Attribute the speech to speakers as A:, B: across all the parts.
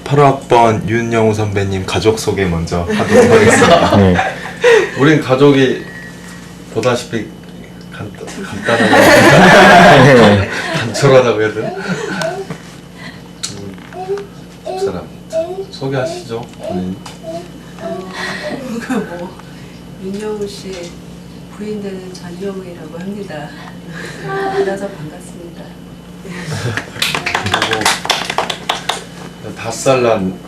A: 8학번 윤영우 선배님 가족 소개 먼저 하도록 하겠습니다.
B: 우린 가족이 보다시피 간단하고 단촐하다고 해야 되나? 집사람 소개하시죠, 본인.
C: 윤영우 씨 부인 되는 전영우라고 합니다. 만나서 반갑습니다.
B: 그리고 5살 난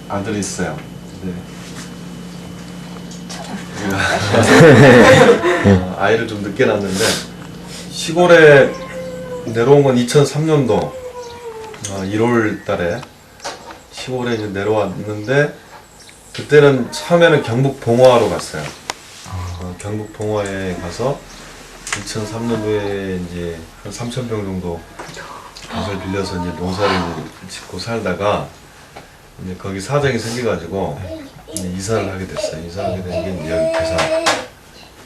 B: 아들이 있어요. 아이를 좀 늦게 낳았는데 시골에 내려온 건 2003년도 1월 달에 시골에 이제 내려왔는데 그때는 처음에는 경북 봉화로 갔어요. 경북 봉화에 가서 2003년도에 이제 한 3,000평 정도 밭을 빌려서 이제 농사를 짓고 살다가 이제 거기 사정이 생겨가지고 이제 이사를 하게 됐어요. 이사를 하게 된 게 여기 괴산.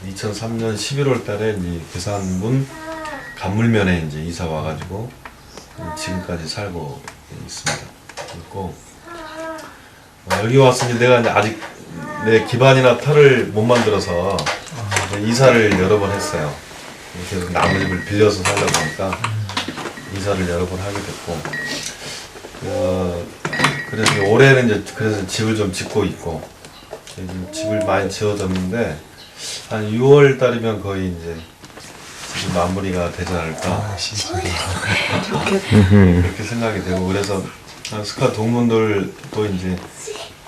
B: 2003년 11월 달에 이제 괴산문 간물면에 이제 이사 와가지고 지금까지 살고 있습니다. 그리고 여기 와서 이제 내가 이제 아직 내 기반이나 터를 못 만들어서 이사를 여러 번 했어요. 계속 남의 집을 빌려서 살다 보니까 이사를 여러 번 하게 됐고, 그래서 올해는 이제 그래서 집을 좀 짓고 있고, 집을 많이 지어졌는데 한 6월 달이면 거의 이제 집 마무리가 되지 않을까 그렇게 생각이 되고, 그래서 스카 동문들도 이제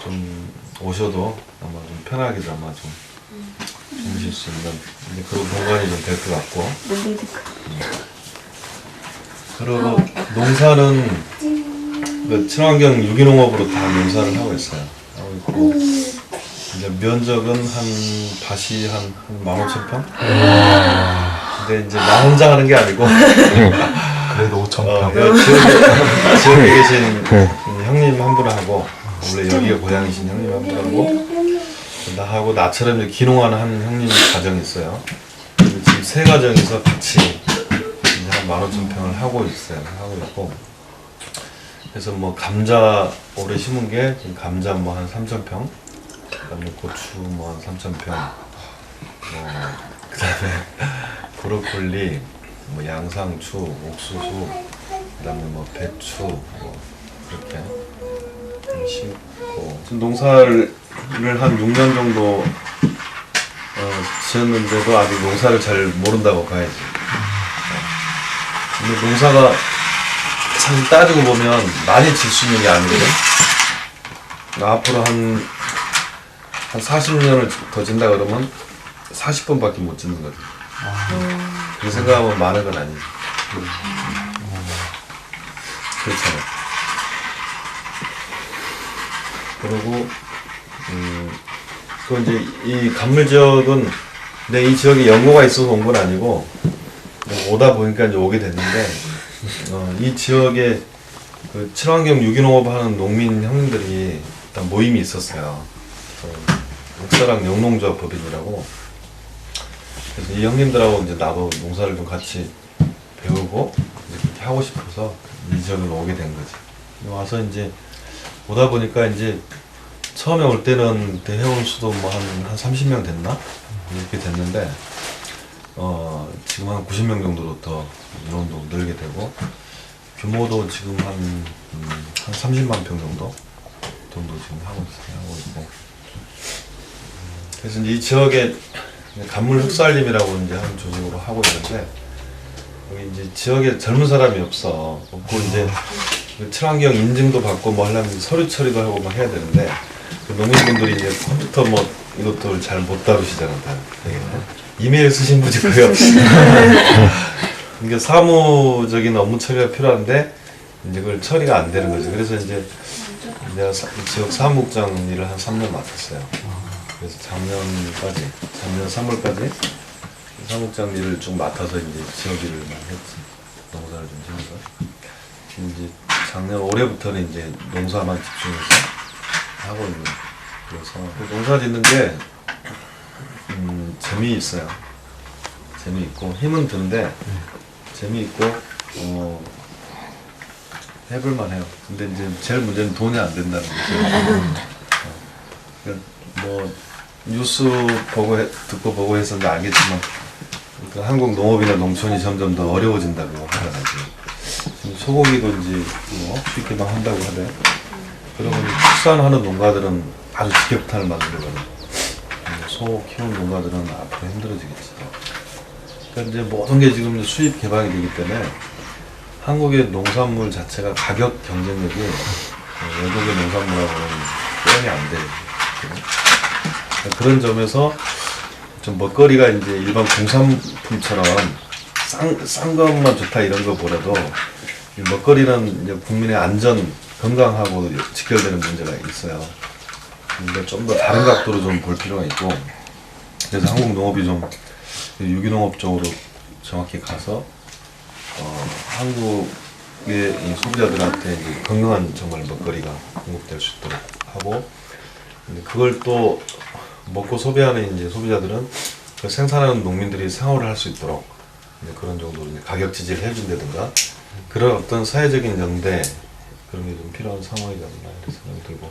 B: 좀 오셔도 아마 좀 편하게 아마 좀 주무실 수 있는 그런 공간이 좀 될 것 같고, 그리고 농사는 그 친환경 유기농업으로 다 농사를 하고 있어요. 하고 있고, 이제 면적은 밭이 한 15,000평? 근데 이제 나 혼자 하는 게 아니고
A: 그래도 5,000평.
B: 지역에 계신 형님 한 분하고, 원래 여기가 고향이신 형님 한 분하고, 나하고 나처럼 이제 기농하는 한 형님 가정이 있어요. 지금 3가정이서 같이 이제 한 15,000평을 하고 있어요. 하고 있고, 그래서 뭐 감자 올해 심은 게 지금 감자 뭐 한 3,000평, 그다음에 고추 뭐 한 3,000평, 그다음에 브로콜리, 뭐 양상추, 옥수수, 그다음에 뭐 배추, 뭐 그렇게 심고, 지금 농사를 한 6년 정도 지었는데도 아직 농사를 잘 모른다고 봐야지. 근데 농사가 참 따지고 보면 많이 질 수 있는 게 아니거든. 앞으로 한 40년을 더 진다 그러면 40번밖에 못 짓는 거지. 그렇게 생각하면 많은 건 아니지. 그렇잖아. 그리고 그 이제 이 간물 지역은 내 이 지역에 연고가 있어서 온 건 아니고 오다 보니까 이제 오게 됐는데, 이 지역에 그 친환경 유기농업 하는 농민 형님들이 일단 모임이 있었어요. 흑사랑 영농조합 법인이라고. 그래서 이 형님들하고 이제 나도 농사를 좀 같이 배우고 이제 그렇게 하고 싶어서 이 지역으로 오게 된 거지. 와서 이제 오다 보니까 이제 처음에 올 때는 대회원 수도 뭐 한 30명 됐나? 이렇게 됐는데, 지금 한 90명 정도로 더 인원도 늘게 되고, 규모도 지금 한 30만 평 정도 지금 하고 있고. 그래서 이제 이 지역에 간물 흑살림이라고 이제 한 조직으로 하고 있는데, 여기 이제 지역에 젊은 사람이 없고 이제 친환경 인증도 받고 뭐 하려면 서류 처리도 하고 막 해야 되는데, 그 농민분들이 이제 컴퓨터 뭐 이것도 잘 못 다루시잖아. 이메일 쓰신 분이 거의 없어요. 그러니까 사무적인 업무 처리가 필요한데 이제 그걸 처리가 안 되는 거죠. 그래서 이제 내가 지역 사무국장 일을 한 3년 맡았어요. 그래서 작년 3월까지 사무국장 일을 쭉 맡아서 이제 지역 일을 많이 했지. 농사를 좀 지면서. 이제 작년 올해부터는 이제 농사만 집중해서 하고 있는. 그래서 농사 짓는 게 재미있어요. 재미있고 힘은 드는데 재미있고 해볼만 해요. 근데 이제 제일 문제는 돈이 안 된다는 거죠. 그러니까 뭐 뉴스 듣고 보고 했었는데 알겠지만 그 한국 농업이나 농촌이 점점 더 어려워진다고 하더라고요. 지금 소고기도 이제 뭐 수입 개방한다고 하대. 그러면 축산하는 농가들은 아주 직격탄을 만들거든요. 소 키우는 농가들은 앞으로 힘들어지겠지. 그러니까 이제 모든 게 지금 수입 개방이 되기 때문에 한국의 농산물 자체가 가격 경쟁력이 외국의 농산물하고는 떼이 안 돼요. 그런 점에서 좀 먹거리가 이제 일반 공산품처럼 싼 것만 좋다 이런 거보다도 이 먹거리는 이제 국민의 안전, 건강하고 직결되는 문제가 있어요. 근데 좀 더 다른 각도로 좀 볼 필요가 있고, 그래서 한국 농업이 좀 유기농업 쪽으로 정확히 가서 한국의 이 소비자들한테 이제 건강한 정말 먹거리가 공급될 수 있도록 하고, 그걸 또 먹고 소비하는 이제 소비자들은 그 생산하는 농민들이 생활을 할 수 있도록 그런 정도로 이제 가격 지지를 해준다든가 그런 어떤 사회적인 연대 그런 게 좀 필요한 상황이지 않나 이런 생각이 들고.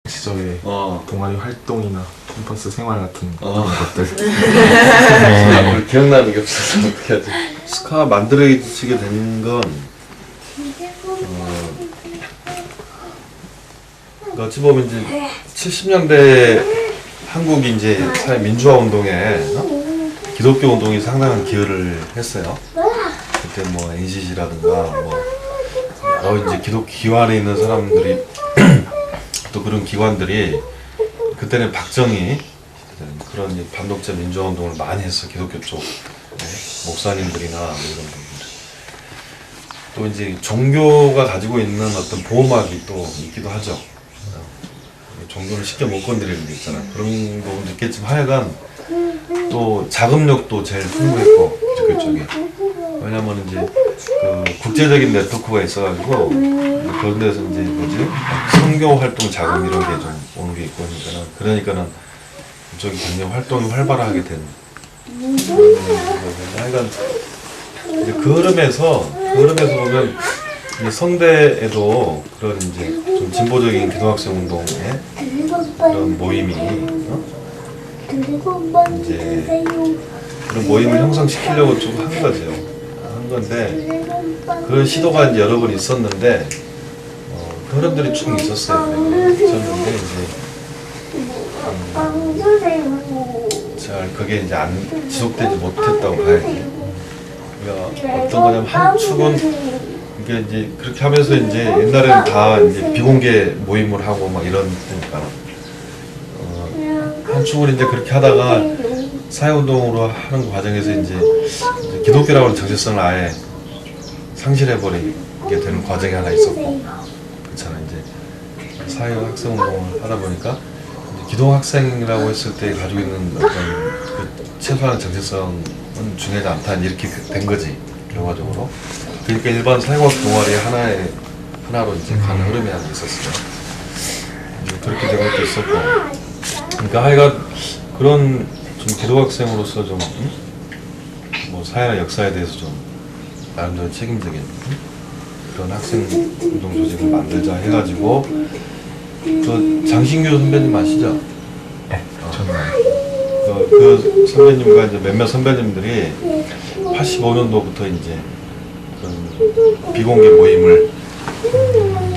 A: 시절의 동아리 활동이나 캠퍼스 생활 같은
B: 어.
A: 것들.
B: 앞으로 기억나는 게 없어서 어떻게 하지? 스카 만들어지게 된 건 어찌 보면 이제 70년대 한국이 이제 사회 민주화 운동에 기독교 운동이 상당한 기여를 했어요. 그때 뭐 NCC라든가 뭐 여러 이제 기독교 기관에 있는 사람들이 또 그런 기관들이 그때는 박정희 그런 이제 반독자 민주화 운동을 많이 했어. 기독교 쪽 목사님들이나 뭐 이런 분들. 또 이제 종교가 가지고 있는 어떤 보호막이 또 있기도 하죠. 종교를 쉽게 못 건드리는 게 있잖아. 그런 부분도 있겠지만 하여간 또 자금력도 제일 풍부했고 기독교 쪽에. 왜냐면 이제 그 국제적인 네트워크가 있어가지고 그런 데서 이제 뭐지 선교 활동 자금 이런 게 좀 오는 게 있고 그러니까는 그쪽이 굉장히 활동이 활발하게 된. 하여간 이제 그 흐름에서 보면 이 성대에도 그런 이제 좀 진보적인 기독학생 운동에 그런 모임이 이제 그런 모임을 형성시키려고 좀 한 거죠. 한 건데 그런 시도가 이제 여러 번 있었는데 그 흐름들이 쭉 있었어요. 있었는데 이제 잘 그게 이제 안 지속되지 못했다고 봐야지. 그러니까 어떤 거냐면 한 축은 이게 이제 그렇게 하면서 이제 옛날에는 다 이제 비공개 모임을 하고 막 이런 테니까 한 축을 이제 그렇게 하다가 사회운동으로 하는 과정에서 이제 기독교라고 하는 정체성을 아예 상실해버리게 되는 과정이 하나 있었고, 그렇잖아. 이제 사회학생운동을 하다 보니까 기독학생이라고 했을 때 가지고 있는 어떤 그 최소한의 정체성은 중요하지 않다 이렇게 된 거지 결과적으로. 그러니까 일반 사회과학 동아리 하나로 이제 가는 흐름이 하나 있었어요. 그렇게 된 것도 있었고. 그러니까 하여간 그런 좀 기독학생으로서 좀 뭐 사회나 역사에 대해서 좀 나름대로 책임적인 그런 학생운동 조직을 만들자 해가지고 그 장신규 선배님 아시죠?
A: 네, 저는
B: 그 선배님과 이제 몇몇 선배님들이 85년도부터 이제 그런 비공개 모임을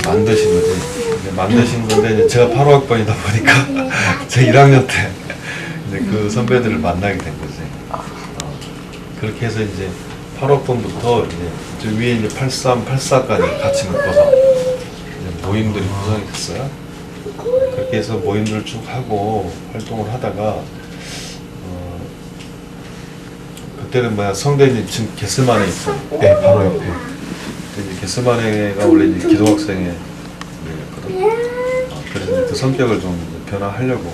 B: 만드신 거지. 만드신 건데 이제 제가 8호 학번이다 보니까 제 1학년 때 이제 그 선배들을 만나게 된 거지. 그렇게 해서 이제 8학번부터 이제 저 위에 이제 83, 84까지 같이 묶어서 이제 모임들이 구성이 됐어요. 그렇게 해서 모임들을 쭉 하고 활동을 하다가 그때는 뭐야 성대님 지금 게스만에 있어.
A: 네, 바로 옆에.
B: 이제 게스만에가 원래 이제 기독학생의 일이었거든. 그래서 이제 그 성격을 좀 변화하려고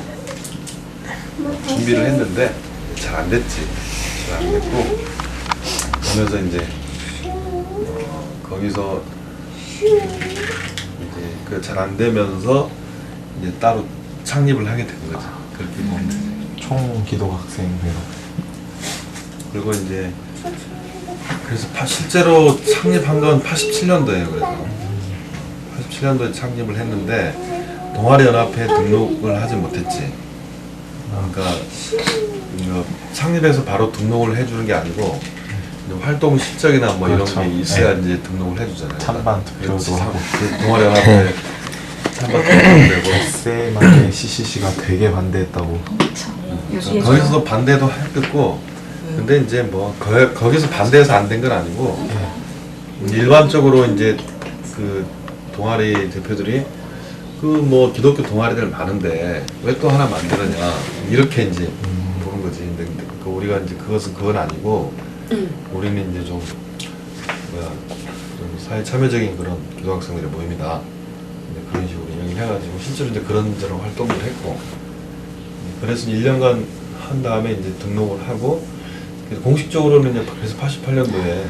B: 준비를 했는데 잘 안 됐지. 잘 안 됐고 그러면서 이제 거기서 이제 그 잘 안 되면서 이제 따로 창립을 하게 된 거지. 그렇게 보면
A: 총 기독학생 회로.
B: 그리고 이제 그래서 실제로 창립한 건 87년도예요. 그래서 87년도에 창립을 했는데 동아리 연합회에 등록을 하지 못했지. 그러니까 창립해서 바로 등록을 해주는 게 아니고 활동 실적이나 뭐
A: 그렇죠.
B: 이런 게 있어야
A: 네.
B: 이제 등록을 해주잖아요.
A: 찬반 투표도 하고
B: 그 동아리 연합회 찬반 투표도 되고
A: SM한테 CCC가 되게 반대했다고.
B: 거기서도 반대도 했고 근데 이제 뭐 거기서 반대해서 안 된 건 아니고 일반적으로 이제 그 동아리 대표들이 그 뭐 기독교 동아리들 많은데 왜 또 하나 만들었냐 이렇게 이제 보는 거지. 근데 우리가 이제 그건 아니고 우리는 이제 좀 사회 참여적인 그런 기독학생들의 모임이다. 그런 식으로 얘기해가지고 실제로 이제 그런저런 활동을 했고 그래서 1년간 한 다음에 이제 등록을 하고 그래서 공식적으로는 이제 그래서 88년도에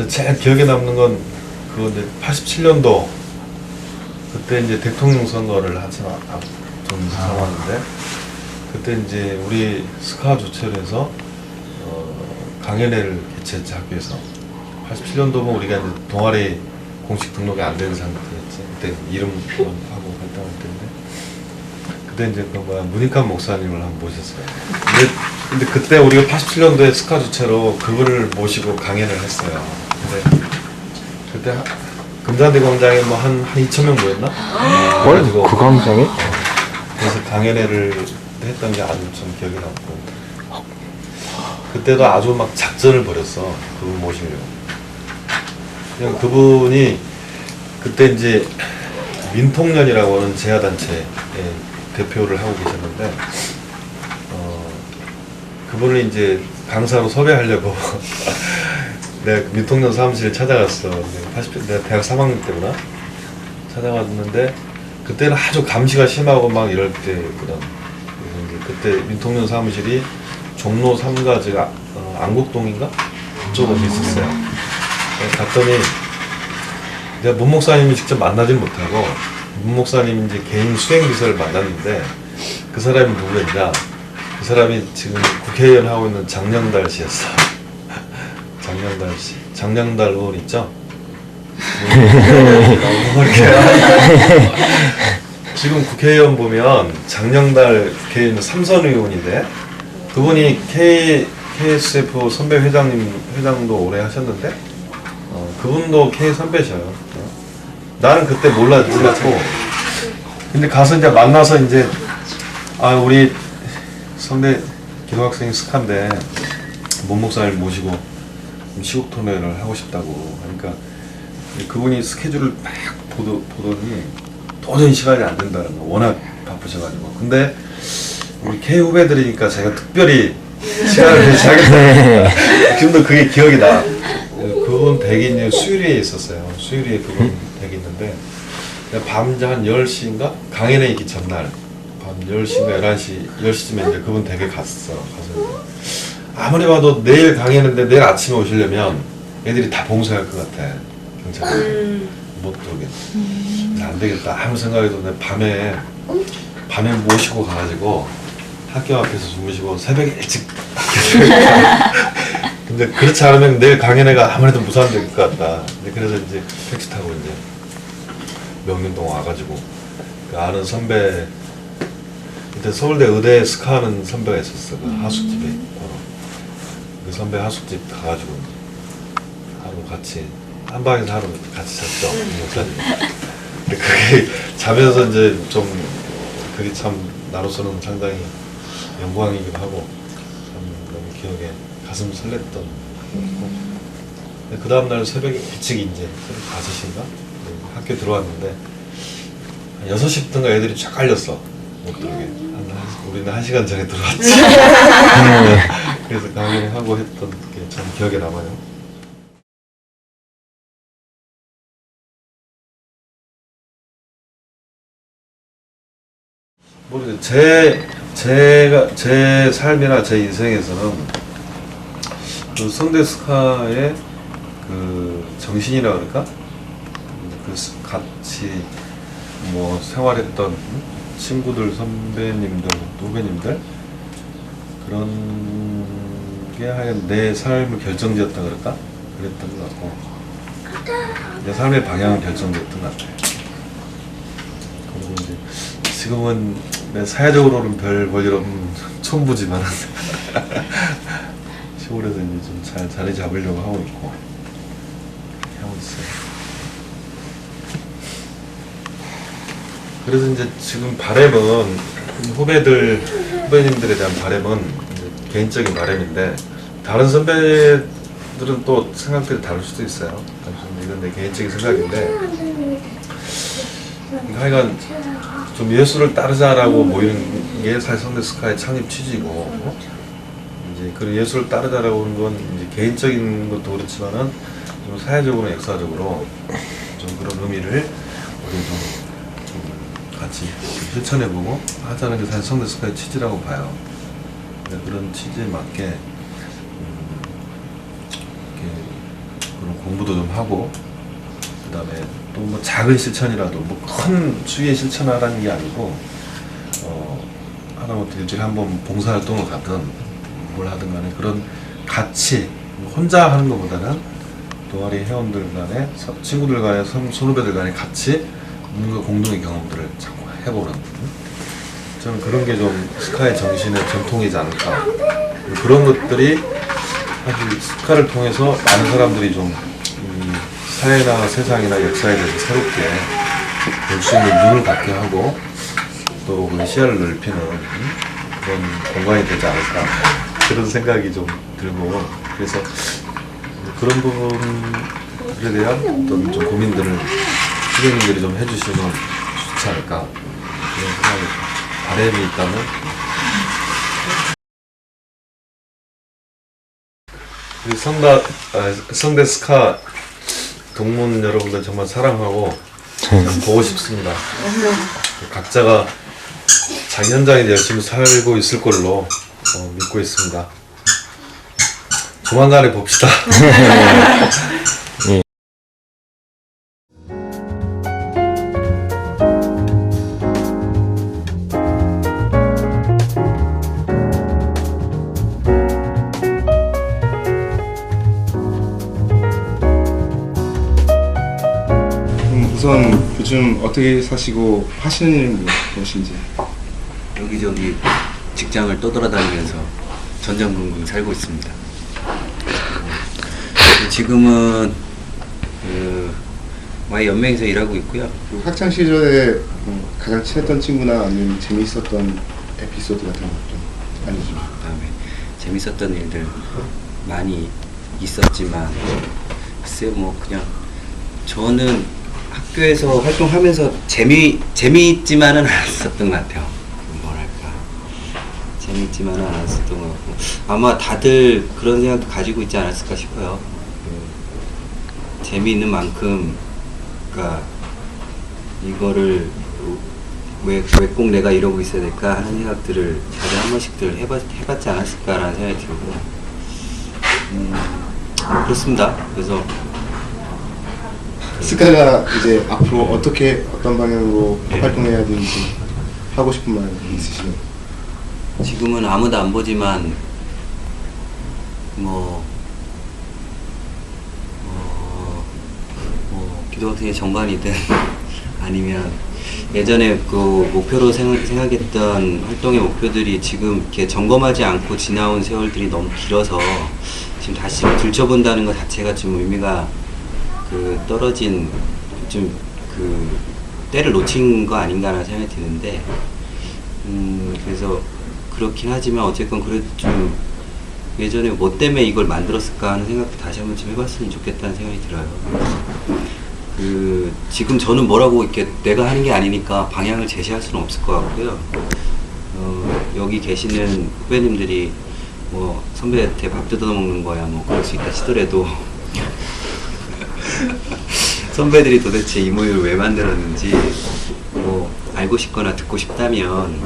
B: 제일 기억에 남는 건 그거 이제 87년도 그때 이제 대통령 선거를 한참 좀 남았는데 그때 이제 우리 스카 조체로 해서 강연회를 개최했지 학교에서. 87년도면 우리가 이제 동아리 공식 등록이 안 된 상태였지. 그때 이름만 하고 활동할 때인데 그때 이제 그 문익환 목사님을 한번 모셨어요. 근데 그때 우리가 87년도에 스카 주체로 그분을 모시고 강연을 했어요. 근데 그때 금산대 광장에 뭐 한 2,000명 모였나? 그래가지고
D: 그 광장에?
B: 그래서 강연회를 했던 게 아주 좀 기억이 남고 그때도 아주 막 작전을 벌였어. 그분 모시려고. 그냥 그분이 그때 이제 민통련이라고 하는 제야단체의 대표를 하고 계셨는데 그분을 이제 강사로 섭외하려고 내가 민통련 사무실에 찾아갔어. 내가 대학 3학년 때구나. 찾아갔는데 그때는 아주 감시가 심하고 막 이럴 때거든. 그래서 이제 그때 민통련 사무실이 종로 3가 안국동인가? 그쪽에 있었어요. 갔더니 내가 문 목사님이 직접 만나지는 못하고 문 목사님 이제 개인 수행비서를 만났는데 그 사람이 누구였냐? 그 사람이 지금 국회의원 하고 있는 장량달 씨였어. 장량달 씨. 장량달 의원 있죠? 지금 국회의원 보면 장량달 국회의원 3선 의원인데 그분이 KSF 선배 회장도 오래 하셨는데 그분도 K 선배셔요. 나는 그때 몰랐고 근데 가서 이제 만나서 이제 우리 선배 기독학생이 스카인데 문 목사님 모시고 시국 토론회를 하고 싶다고 하니까 그분이 스케줄을 막 보더니 도저히 시간이 안 된다는 거 워낙 바쁘셔가지고 근데 우리 K 후배들이니까 제가 특별히 시간을 내서 하겠다. 지금도 그게 기억이 나. 그분 댁이 이제 수유리에 있었어요. 수유리에 그분 댁이 있는데 밤 이제 한 10시인가? 강연회 있기 전날 밤 10시인가 11시 10시쯤에 이제 그분 댁에 갔어. 가서 아무리 봐도 내일 강연인데 내일 아침에 오시려면 애들이 다 봉쇄할 것 같아. 경찰이 못 들어오게. 그래서 안 되겠다 아무 생각해도 내 밤에 모시고 가가지고 학교 앞에서 주무시고 새벽에 일찍 근데 그렇지 않으면 내일 강연회가 아무래도 무산될 것 같다. 근데 그래서 이제 택시 타고 이제 명륜동 와가지고 그 아는 선배 그때 서울대 의대 스카하는 선배가 있었어. 그 하숙집에 바로 그 선배 하숙집 가가지고 하루 같이 한 방에서 하루 같이 잤죠. 목사님. 근데 그게 자면서 이제 좀 그게 참 나로서는 상당히 영광이기도 하고 참 너무 기억에 가슴 설렜던 그 다음날 새벽에 일찍 이제 새벽 5시인가 학교 들어왔는데 한 6시부터인가 애들이 쫙 깔렸어. 못 들어오게. 우리는 1시간 전에 들어왔지. 그래서 강연하고 했던 게 참 기억에 남아요. 모르겠어요. 제 삶이나 제 인생에서는 그 성대 스카의 그 정신이라 그럴까? 그 같이 뭐 생활했던 친구들, 선배님들, 후배님들 그런 게 하여간 내 삶을 결정지었다 그럴까? 그랬던 것 같고 내 삶의 방향은 결정됐던 것 같아요. 그리고 이제 지금은 내 사회적으로는 별 볼일 없는 촌부지만 시골에서 이제 좀 잘 자리 잡으려고 하고 있고 하고 있어요. 그래서 이제 지금 바람은 후배님들에 대한 바람은 이제 개인적인 바람인데 다른 선배들은 또 생각들이 다를 수도 있어요. 이건 내 개인적인 생각인데 하여간 좀 예술을 따르자라고 모이는 게 사실 성대스카의 창립 취지고 이제 그런 예술을 따르자라고 하는 건 이제 개인적인 것도 그렇지만은 좀 사회적으로 역사적으로 좀 그런 의미를 우리 좀 같이 실천해보고 하자는 게 사실 성대스카의 취지라고 봐요. 그런 취지에 맞게 이렇게 그런 공부도 좀 하고 그 다음에 또 뭐 작은 실천이라도 뭐 큰 수위의 실천하라는 게 아니고 하다못해 일주일에 한 번 봉사활동을 가든 뭘 하든 간에 그런 같이 혼자 하는 것보다는 동아리 회원들 간에 친구들 간에 선후배들 간에 같이 뭔가 공동의 경험들을 자꾸 해보는 저는 그런 게 좀 스카의 정신의 전통이지 않을까. 그런 것들이 사실 스카를 통해서 많은 사람들이 좀 사회나 세상이나 역사에 대해서 새롭게 볼 수 있는 눈을 갖게 하고 또 그 시야를 넓히는 그런 공간이 되지 않을까 그런 생각이 좀 들고 그래서 그런 부분에 대한 어떤 좀 고민들을 선생님들이 좀 해주시면 좋지 않을까 그런 생각이 바람이 있다면 우리 성대 스카 동문 여러분들 정말 사랑하고 참 보고 싶습니다. 각자가 자기 현장에 열심히 살고 있을 걸로 믿고 있습니다. 조만간에 봅시다.
D: 우선 요즘 어떻게 사시고 하시는 일은 무엇인지.
E: 여기저기 직장을 떠돌아다니면서 전전긍긍 살고 있습니다. 지금은 Y 연맹에서 일하고 있고요.
D: 그 학창 시절에 가장 친했던 친구나 아니면 재미있었던 에피소드 같은 것 좀 알려주세요.
E: 그다음에 재밌었던 일들 많이 있었지만 글쎄요 뭐 그냥 저는 학교에서 활동하면서 재미있지만은 않았었던 것 같아요. 뭐랄까 재미있지만은 않았었던 것 같고 아마 다들 그런 생각도 가지고 있지 않았을까 싶어요. 재미있는 만큼 그러니까 이거를 왜 꼭 내가 이러고 있어야 될까 하는 생각들을 자주 한 번씩들 해봤지 않았을까라는 생각이 들고 그렇습니다. 그래서
D: 스카가 이제 앞으로 어떻게 어떤 방향으로 활동해야 되는지 하고 싶은 말 있으시면.
E: 지금은 아무도 안 보지만 뭐 기도학생의 정관이든 아니면 예전에 그 목표로 생각했던 활동의 목표들이 지금 이렇게 점검하지 않고 지나온 세월들이 너무 길어서 지금 다시 들춰본다는 것 자체가 좀 의미가 그 떨어진 좀 그 때를 놓친 거 아닌가라는 생각이 드는데 그래서 그렇긴 하지만 어쨌건 그래도 좀 예전에 뭐 때문에 이걸 만들었을까 하는 생각도 다시 한번 좀 해봤으면 좋겠다는 생각이 들어요. 그 지금 저는 뭐라고 이렇게 내가 하는 게 아니니까 방향을 제시할 수는 없을 것 같고요. 여기 계시는 후배님들이 뭐 선배한테 밥 뜯어 먹는 거야 뭐 그럴 수 있다 치더라도 선배들이 도대체 이 모임을 왜 만들었는지 뭐 알고 싶거나 듣고 싶다면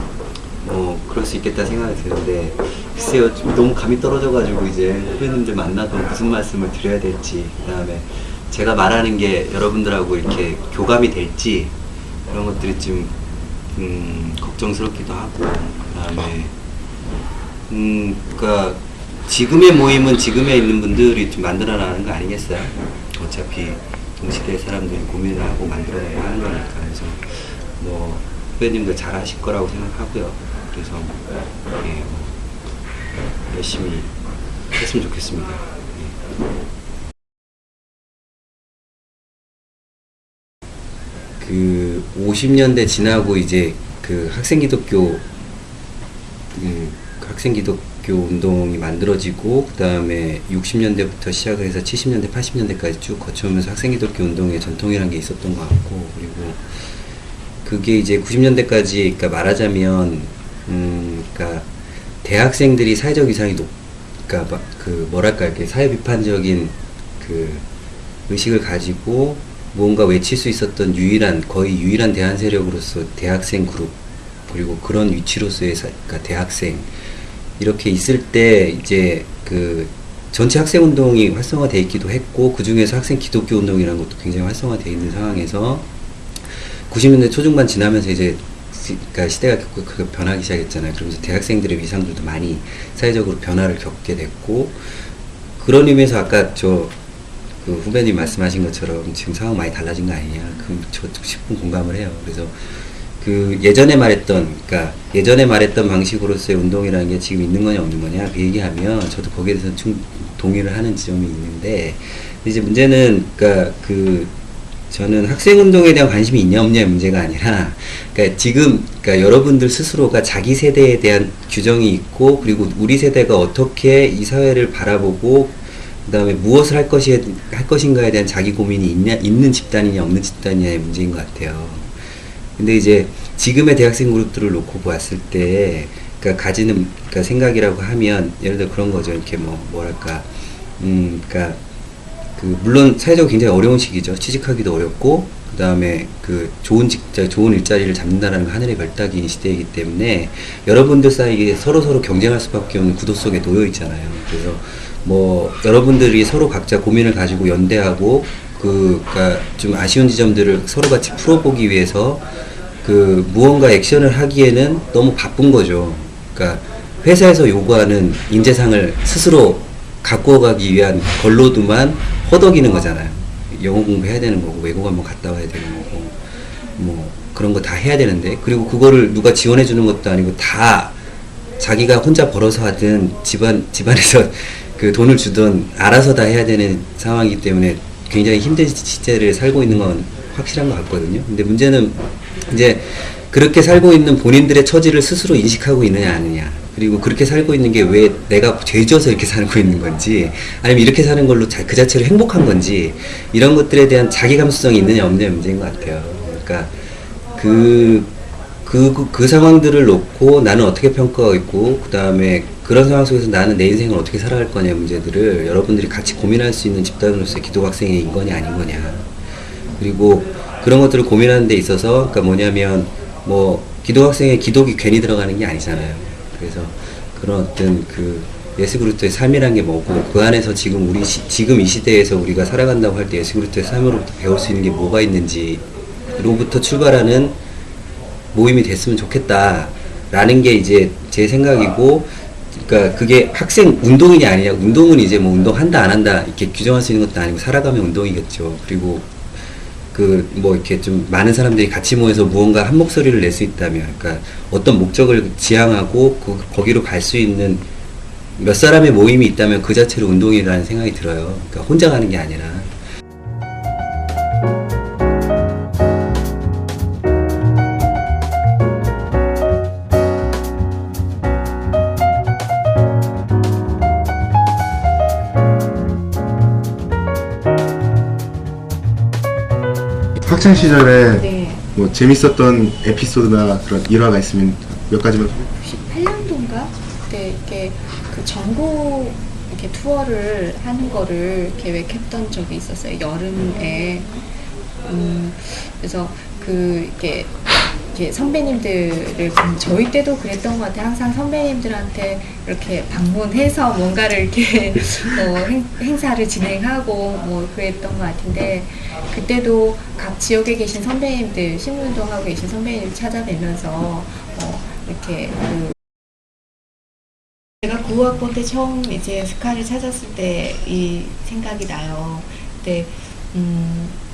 E: 뭐 그럴 수 있겠다 생각이 드는데 글쎄요 좀 너무 감이 떨어져가지고 이제 후배님들 만나도 무슨 말씀을 드려야 될지 그다음에 제가 말하는 게 여러분들하고 이렇게 교감이 될지 그런 것들이 좀 걱정스럽기도 하고 그다음에 그러니까 지금의 모임은 지금에 있는 분들이 좀 만들어나가는 거 아니겠어요? 어차피 동시대 사람들이 고민을 하고 만들어내야 하는 거니까. 그래서 뭐 후배님들 잘 하실 거라고 생각하고요. 그래서 예, 열심히 했으면 좋겠습니다. 그 50년대 지나고 이제 그 학생기독교 운동이 만들어지고, 그 다음에 60년대부터 시작을 해서 70년대, 80년대까지 쭉 거쳐오면서 학생기독교 운동의 전통이라는 게 있었던 것 같고, 그리고 그게 이제 90년대까지, 그러니까 말하자면, 그러니까 대학생들이 사회적 위상이 그러니까 그 뭐랄까, 이렇게 사회 비판적인 그 의식을 가지고 무언가 외칠 수 있었던 거의 유일한 대한 세력으로서 대학생 그룹, 그리고 그런 위치로서의 그러니까 대학생, 이렇게 있을 때 이제 그 전체 학생 운동이 활성화되어 있기도 했고, 그 중에서 학생 기독교 운동이라는 것도 굉장히 활성화되어 있는 상황에서 90년대 초중반 지나면서 이제 그러니까 시대가 그렇게 변하기 시작했잖아요. 그러면서 대학생들의 위상들도 많이 사회적으로 변화를 겪게 됐고, 그런 의미에서 아까 그 후배님 말씀하신 것처럼 지금 상황 많이 달라진 거 아니냐, 저도 10분 공감을 해요. 그래서 그 예전에 말했던 방식으로서의 운동이라는 게 지금 있는 거냐 없는 거냐 그 얘기하면 저도 거기에 대해서 동의를 하는 지점이 있는데, 이제 문제는 그러니까 저는 학생 운동에 대한 관심이 있냐 없냐의 문제가 아니라, 그러니까 여러분들 스스로가 자기 세대에 대한 규정이 있고, 그리고 우리 세대가 어떻게 이 사회를 바라보고, 그 다음에 무엇을 할 것인가에 대한 자기 고민이 있는 집단이냐 없는 집단이냐의 문제인 것 같아요. 근데 이제 지금의 대학생 그룹들을 놓고 보았을 때, 그러니까 생각이라고 하면, 예를 들어 그런 거죠. 이렇게 그러니까 물론 사회적으로 굉장히 어려운 시기죠. 취직하기도 어렵고, 그 다음에 좋은 일자리를 잡는다라는 하늘의 별따기인 시대이기 때문에 여러분들 사이에 서로 경쟁할 수밖에 없는 구도 속에 놓여 있잖아요. 그래서 여러분들이 서로 각자 고민을 가지고 연대하고, 그러니까 좀 아쉬운 지점들을 서로 같이 풀어보기 위해서 무언가 액션을 하기에는 너무 바쁜 거죠. 그러니까 회사에서 요구하는 인재상을 스스로 갖고 가기 위한 걸로도만 허덕이는 거잖아요. 영어 공부해야 되는 거고, 외국 한번 갔다 와야 되는 거고, 그런 거 다 해야 되는데, 그리고 그거를 누가 지원해 주는 것도 아니고 다 자기가 혼자 벌어서 하든 집안에서 돈을 주든 알아서 다 해야 되는 상황이기 때문에 굉장히 힘든 시대를 살고 있는 건 확실한 것 같거든요. 근데 문제는 이제 그렇게 살고 있는 본인들의 처지를 스스로 인식하고 있느냐 아니냐, 그리고 그렇게 살고 있는 게 왜 내가 죄져서 이렇게 살고 있는 건지, 아니면 이렇게 사는 걸로 그 자체로 행복한 건지, 이런 것들에 대한 자기 감수성이 있느냐 없느냐 문제인 것 같아요. 그러니까 그 상황들을 놓고 나는 어떻게 평가하고 있고, 그 다음에 그런 상황 속에서 나는 내 인생을 어떻게 살아갈 거냐 문제들을 여러분들이 같이 고민할 수 있는 집단으로서의 기독학생의 인권이 아닌 거냐. 그리고 그런 것들을 고민하는 데 있어서, 그러니까 뭐냐면, 기독학생의 기독이 괜히 들어가는 게 아니잖아요. 그래서 그런 어떤 예수 그리스도의 삶이란 게 뭐고, 그 안에서 지금 지금 이 시대에서 우리가 살아간다고 할 때 예수 그리스도의 삶으로부터 배울 수 있는 게 뭐가 있는지로부터 출발하는 모임이 됐으면 좋겠다라는 게 이제 제 생각이고, 그러니까 그게 학생 운동이냐 아니냐, 운동은 이제 운동한다 안 한다 이렇게 규정할 수 있는 것도 아니고 살아가면 운동이겠죠. 그리고 이렇게 좀 많은 사람들이 같이 모여서 무언가 한 목소리를 낼 수 있다면, 그러니까 어떤 목적을 지향하고 거기로 갈 수 있는 몇 사람의 모임이 있다면 그 자체로 운동이라는 생각이 들어요. 그러니까 혼자 가는 게 아니라.
D: 학창 시절에
F: 네.
D: 재밌었던 에피소드나 그런 일화가 있으면 몇 가지만.
F: 18년도인가? 그때 이렇게 전국 이렇게 투어를 하는 거를 계획했던 적이 있었어요. 여름에. 그래서 이렇게 선배님들을 저희 때도 그랬던 것 같아요. 항상 선배님들한테 이렇게 방문해서 뭔가를 이렇게 행사를 진행하고 그랬던 것 같은데, 그때도 각 지역에 계신 선배님들, 신문운동하고 계신 선배님들 찾아뵈면서 이렇게 제가 9학번 때 처음 이제 스카를 찾았을 때 이 생각이 나요. 근데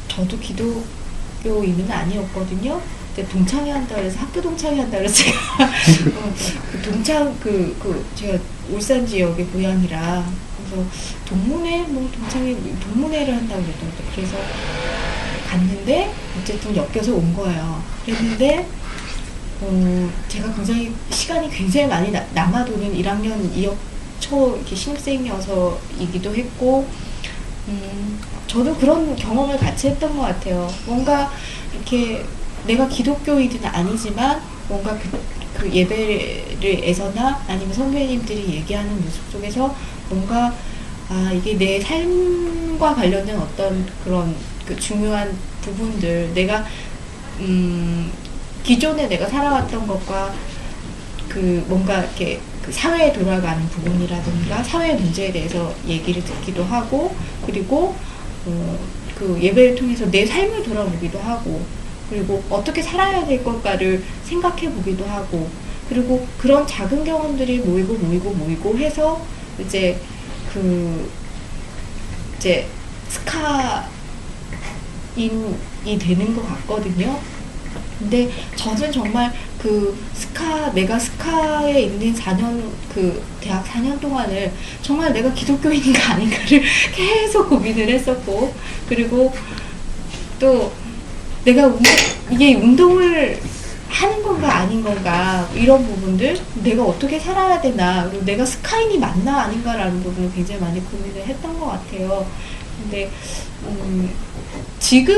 F: 저도 기독교인은 아니었거든요. 근데 동창회 한다 그래서 학교 동창회 한다 그래서 제가 제가 울산 지역의 고향이라 그래서 동문회 뭐 동창회 동문회를 한다고 그랬더라고요. 그래서 갔는데 어쨌든 엮여서 온 거예요. 그랬는데 제가 시간이 굉장히 많이 남아도는 1학년 2학 초 이렇게 신입생이어서이기도 했고, 저도 그런 경험을 같이 했던 것 같아요. 뭔가 이렇게 내가 기독교인은 아니지만 뭔가 그 예배를에서나 아니면 선배님들이 얘기하는 모습 속에서 뭔가 이게 내 삶과 관련된 어떤 그런 그 중요한 부분들 내가 기존에 내가 살아왔던 것과 그 뭔가 이렇게 그 사회에 돌아가는 부분이라든가 사회 문제에 대해서 얘기를 듣기도 하고 그리고 그 예배를 통해서 내 삶을 돌아보기도 하고 그리고 어떻게 살아야 될 것까를 생각해 보기도 하고 그리고 그런 작은 경험들이 모이고 해서 이제 스카인이 되는 것 같거든요. 근데 저는 정말 내가 스카에 있는 4년, 대학 4년 동안을 정말 내가 기독교인인가 아닌가를 계속 고민을 했었고, 그리고 또 내가 이게 운동을 하는 건가 아닌 건가, 이런 부분들, 내가 어떻게 살아야 되나, 그리고 내가 스카인이 맞나 아닌가라는 부분을 굉장히 많이 고민을 했던 것 같아요. 근데, 지금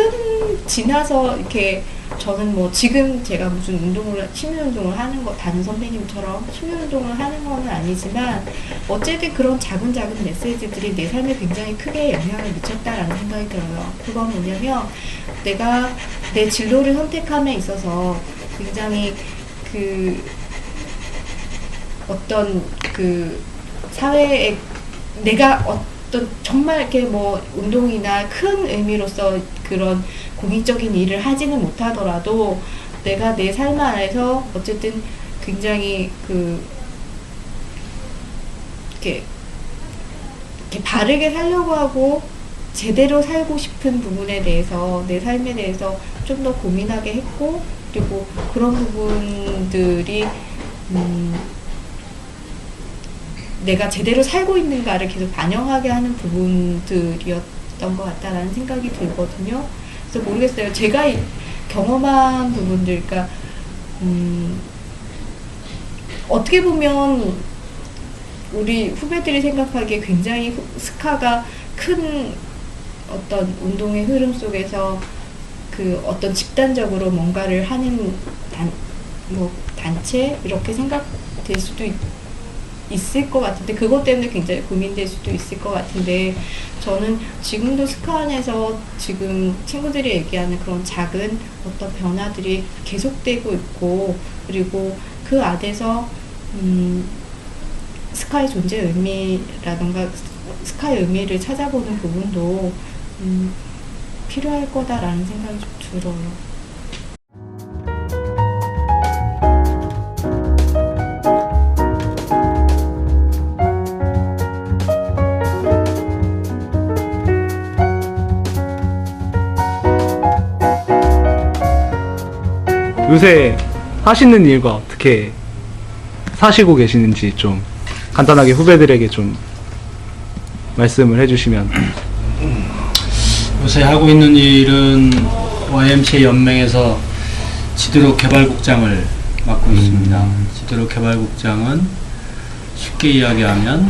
F: 지나서 이렇게 저는 뭐 지금 제가 무슨 취미 운동을 하는 다른 선배님처럼 취미 운동을 하는 건 아니지만 어쨌든 그런 작은 메시지들이 내 삶에 굉장히 크게 영향을 미쳤다라는 생각이 들어요. 그건 뭐냐면 내가 내 진로를 선택함에 있어서 굉장히 어떤 사회에 내가 어떤 정말 이렇게 뭐 운동이나 큰 의미로서 그런 공익적인 일을 하지는 못하더라도 내가 내 삶 안에서 어쨌든 굉장히 이렇게 바르게 살려고 하고 제대로 살고 싶은 부분에 대해서 내 삶에 대해서 좀 더 고민하게 했고 그리고 그런 부분들이 내가 제대로 살고 있는가를 계속 반영하게 하는 부분들이었던 것 같다라는 생각이 들거든요. 그래서 모르겠어요. 제가 경험한 부분들, 그러니까 어떻게 보면 우리 후배들이 생각하기에 굉장히 스카가 큰 어떤 운동의 흐름 속에서 어떤 집단적으로 뭔가를 하는 단체 이렇게 생각될 수도 있을 것 같은데 그것 때문에 굉장히 고민될 수도 있을 것 같은데 저는 지금도 스카 안에서 지금 친구들이 얘기하는 그런 작은 어떤 변화들이 계속되고 있고 그리고 그 안에서 스카의 존재 의미라던가 스카의 의미를 찾아보는 부분도 필요할 거다라는 생각이 좀 들어요.
G: 요새 하시는 일과 어떻게 사시고 계시는지 좀 간단하게 후배들에게 좀 말씀을 해주시면.
H: 요새 하고 있는 일은 YMCA 연맹에서 지도록 개발국장을 맡고 있습니다. 지도록 개발국장은 쉽게 이야기하면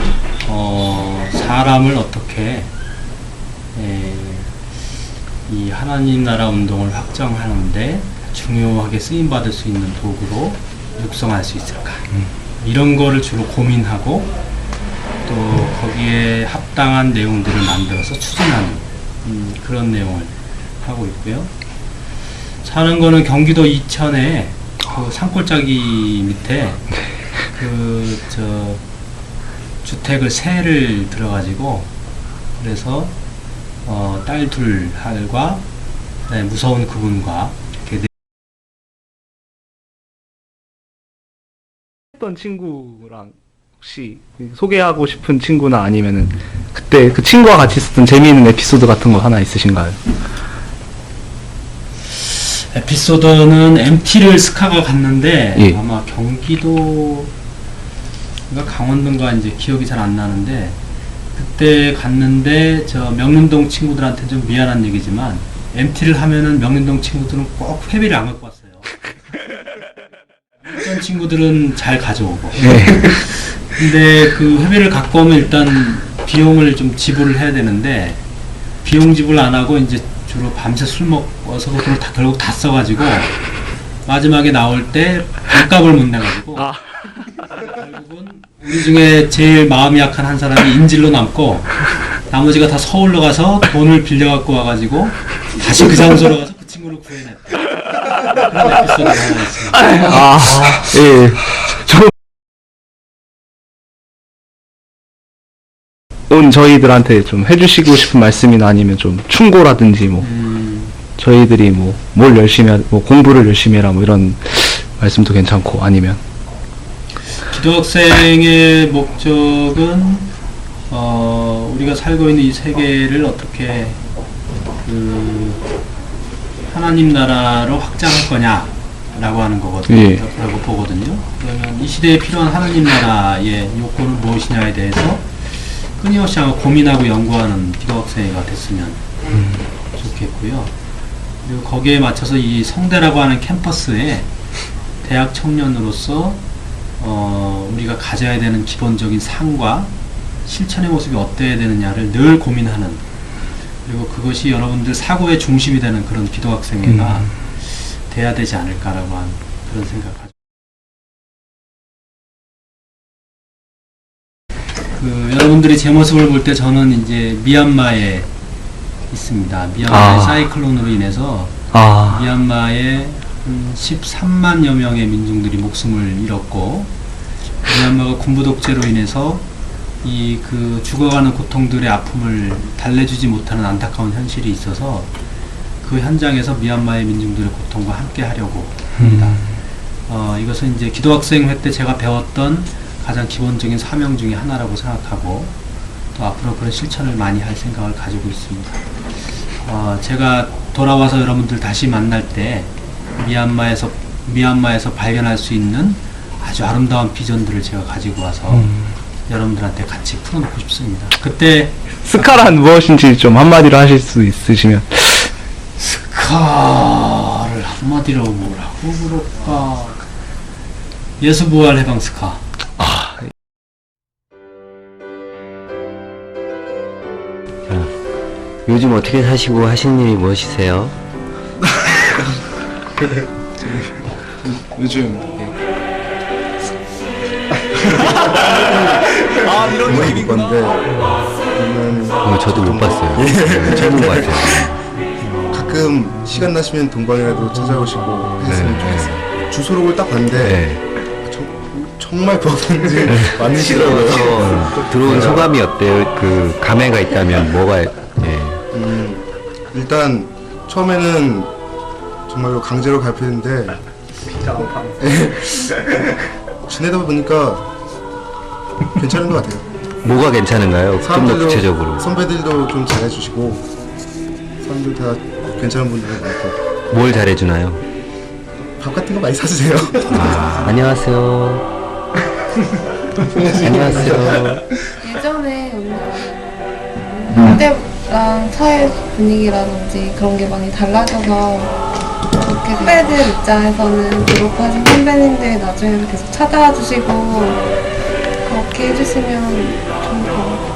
H: 사람을 어떻게 이 하나님 나라 운동을 확장하는데 중요하게 쓰임받을 수 있는 도구로 육성할 수 있을까 이런 거를 주로 고민하고 또 거기에 합당한 내용들을 만들어서 추진하는 그런 내용을 하고 있고요. 사는 거는 경기도 이천에 산골짜기 밑에 주택을 세를 들어가지고 그래서 딸 둘과 무서운 그분과
G: 했던 친구랑 혹시 소개하고 싶은 친구나 아니면은 그때 그 친구와 같이 있었던 재미있는 에피소드 같은 거 하나 있으신가요?
H: 에피소드는 MT를 스카가 갔는데
G: 예.
H: 아마 경기도 강원도인가 이제 기억이 잘 안 나는데 그때 갔는데 저 명륜동 친구들한테 좀 미안한 얘기지만 MT를 하면은 명륜동 친구들은 꼭 회비를 안 갖고 왔어요. 어떤 친구들은 잘 가져오고.
G: 네.
H: 근데 그 회비를 갖고 오면 일단 비용을 좀 지불을 해야 되는데 비용 지불 안 하고 이제 주로 밤새 술 먹어서 그걸 다 결국 다 써가지고 마지막에 나올 때 반값을 못 내가지고 결국은 우리 중에 제일 마음이 약한 한 사람이 인질로 남고 나머지가 다 서울로 가서 돈을 빌려갖고 와가지고 다시 그 장소로 가서 그 친구를 구해냈다. 그런 에피소드가 하나 있습니다.
G: 예. 온 저희들한테 좀 해주시고 싶은 말씀이나 아니면 좀 충고라든지 뭐 저희들이 뭐 뭘 열심히 뭐 공부를 열심히 해라 뭐 이런 말씀도 괜찮고 아니면
H: 기도학생의 목적은 우리가 살고 있는 이 세계를 어떻게 하나님 나라로 확장할 거냐라고 하는 거거든요.
G: 예.
H: 라고 보거든요. 그러면 이 시대에 필요한 하나님 나라의 요건은 무엇이냐에 대해서 끊임없이 아마 고민하고 연구하는 기도학생회가 됐으면 좋겠고요. 그리고 거기에 맞춰서 이 성대라고 하는 캠퍼스에 대학 청년으로서 우리가 가져야 되는 기본적인 상과 실천의 모습이 어때야 되느냐를 늘 고민하는, 그리고 그것이 여러분들 사고의 중심이 되는 그런 기도학생회가 돼야 되지 않을까라고 하는 그런 생각을 가지고 여러분들이 제 모습을 볼 때 저는 이제 미얀마에 있습니다. 미얀마의 사이클론으로 인해서 미얀마의 13만여 명의 민중들이 목숨을 잃었고, 미얀마가 군부 독재로 인해서 이 그 죽어가는 고통들의 아픔을 달래주지 못하는 안타까운 현실이 있어서 그 현장에서 미얀마의 민중들의 고통과 함께 하려고 합니다. 이것은 이제 기도학생회 때 제가 배웠던 가장 기본적인 사명 중에 하나라고 생각하고, 또 앞으로 그런 실천을 많이 할 생각을 가지고 있습니다. 제가 돌아와서 여러분들 다시 만날 때 미얀마에서 발견할 수 있는 아주 아름다운 비전들을 제가 가지고 와서 여러분들한테 같이 풀어놓고 싶습니다. 그때
G: 스카란 무엇인지 좀 한마디로 하실 수 있으시면.
H: 스카를 한마디로 뭐라고 부를까? 예수부활 해방 스카.
E: 요즘 어떻게 사시고 하시는 일이 무엇이세요?
D: 요즘
A: 이런 느낌이구나.
E: 저도 못 봤어요. 네, 처음 본 것 같아요.
D: 가끔 시간 나시면 동방이라도 찾아오시고 하셨으면 좋겠어요. 주소록을 딱 봤는데 정말 버선지 많으시더라고요.
E: 들어온 소감이 어때요? 그 감회가 있다면 뭐가?
D: 일단 처음에는 정말로 강제로 가입했는데 지내다 보니까 괜찮은 것 같아요.
E: 뭐가 괜찮은가요? 좀 더 구체적으로.
D: 선배들도 좀 잘해주시고 사람들 다 괜찮은 분들이 많고.
E: 뭘 잘해주나요?
D: 밥 같은 거 많이 사주세요.
E: 안녕하세요. 안녕하세요.
I: 예전에 그때랑 사회 분위기라든지 그런 게 많이 달라져서 그렇게 선배들 입장에서는 졸업하신 선배님들이 나중에 계속 찾아와 주시고 그렇게 해주시면 좋을 것 같아요.